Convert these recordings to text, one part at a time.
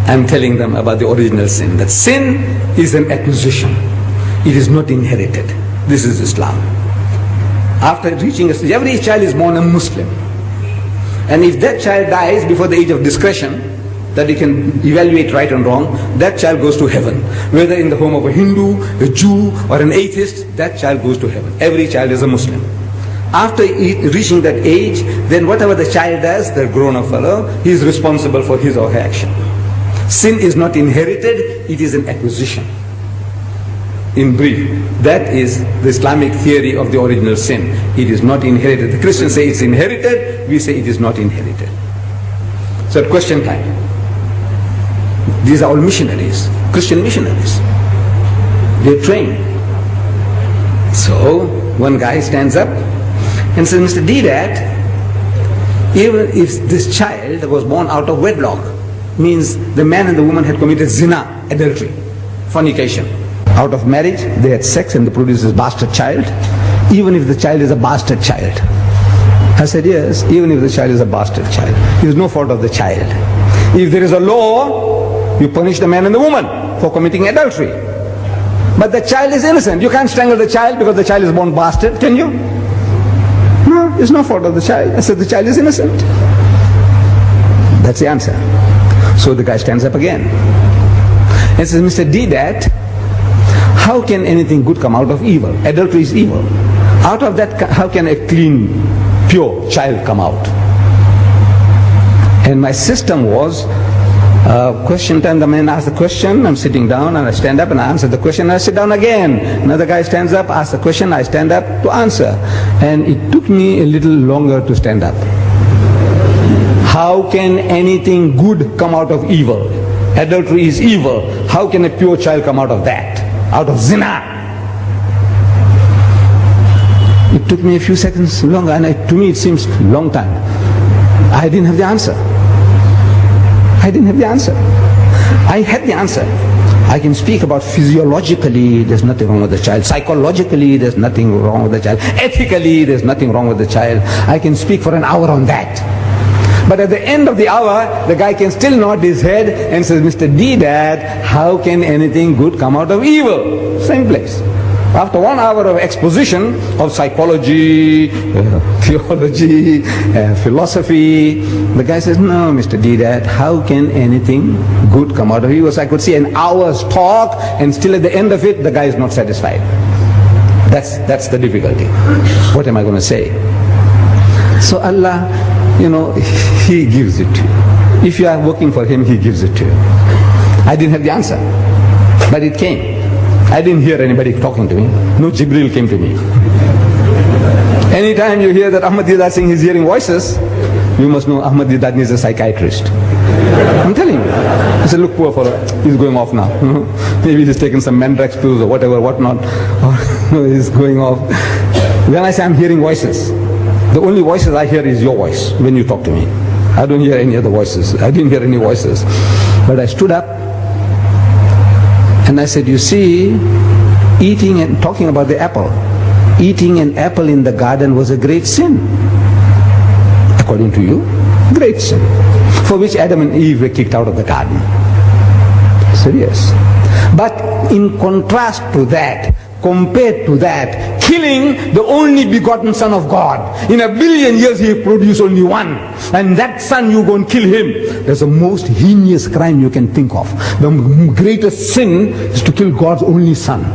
I'm telling them about the original sin. That sin is an acquisition. It is not inherited. This is Islam. After reaching a stage, every child is born a Muslim. And if that child dies before the age of discretion, that he can evaluate right and wrong, that child goes to heaven. Whether in the home of a Hindu, a Jew, or an atheist, that child goes to heaven. Every child is a Muslim. After reaching that age, then whatever the child does, the grown-up fellow, he is responsible for his or her action. Sin is not inherited, it is an acquisition. In brief, that is the Islamic theory of the original sin. It is not inherited. The Christians say it's inherited, we say it is not inherited. So at question time, these are all missionaries, Christian missionaries. They're trained. So one guy stands up and says, Mr. Deedat, even if this child was born out of wedlock, means the man and the woman had committed zina, adultery, fornication. Out of marriage, they had sex and they produced this bastard child, even if the child is a bastard child. I said, yes, even if the child is a bastard child. It is no fault of the child. If there is a law, you punish the man and the woman for committing adultery. But the child is innocent. You can't strangle the child because the child is born bastard, can you? No, it's no fault of the child. I said, the child is innocent. That's the answer. So the guy stands up again and says, Mr. Deedat, how can anything good come out of evil? Adultery is evil. Out of that, how can a clean, pure child come out? And my system was, question time, the man asks the question, I'm sitting down and I stand up and I answer the question and I sit down again. Another guy stands up, asks the question, I stand up to answer. And it took me a little longer to stand up. How can anything good come out of evil? Adultery is evil. How can a pure child come out of that? Out of zina? It took me a few seconds longer, and to me it seems a long time. I didn't have the answer. I didn't have the answer. I had the answer. I can speak about physiologically, there's nothing wrong with the child. Psychologically, there's nothing wrong with the child. Ethically, there's nothing wrong with the child. I can speak for an hour on that. But at the end of the hour, the guy can still nod his head and says, Mr. Deedat, how can anything good come out of evil? Same place. After 1 hour of exposition of psychology, theology, philosophy, the guy says, no, Mr. Deedat, how can anything good come out of evil? So I could see an hour's talk, and still at the end of it, the guy is not satisfied. That's the difficulty. What am I going to say? So Allah, He gives it to you. If you are working for Him, He gives it to you. I didn't have the answer, but it came. I didn't hear anybody talking to me. No Jibreel came to me. Anytime you hear that Ahmad Deedat saying he's hearing voices, you must know Ahmad Deedat needs a psychiatrist. I'm telling you. I said, look, poor fellow, he's going off now. Maybe he's taken some Mandrax pills or whatever, whatnot, or he's going off. When I say I'm hearing voices, the only voices I hear is your voice when you talk to me. I don't hear any other voices. I didn't hear any voices. But I stood up and I said, you see, eating and talking about the apple, eating an apple in the garden was a great sin. According to you, great sin. For which Adam and Eve were kicked out of the garden. I said, yes. But in contrast to that, compared to that, killing the only begotten Son of God. In 1 billion years He produced only one. And that Son, you go and kill Him. That's the most heinous crime you can think of. The greatest sin is to kill God's only Son,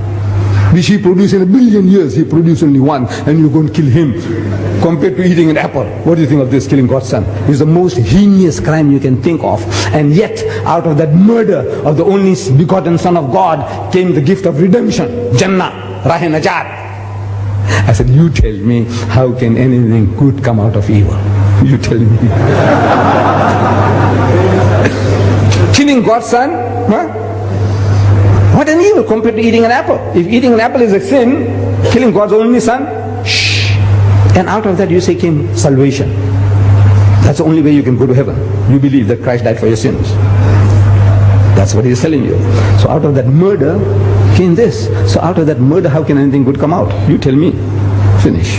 which He produced in 1 billion years. He produced only one, and you go and kill Him. Compared to eating an apple, what do you think of this, killing God's Son? It's the most heinous crime you can think of. And yet, out of that murder of the only begotten Son of God came the gift of redemption, Jannah, Rahe Najat. I said, you tell me, how can anything good come out of evil? You tell me. Killing God's Son? Huh? What an evil compared to eating an apple. If eating an apple is a sin, killing God's only Son, shh. And out of that you say came salvation. That's the only way you can go to heaven. You believe that Christ died for your sins. That's what He is telling you. So out of that murder came this. So out of that murder, how can anything good come out? You tell me. Finish.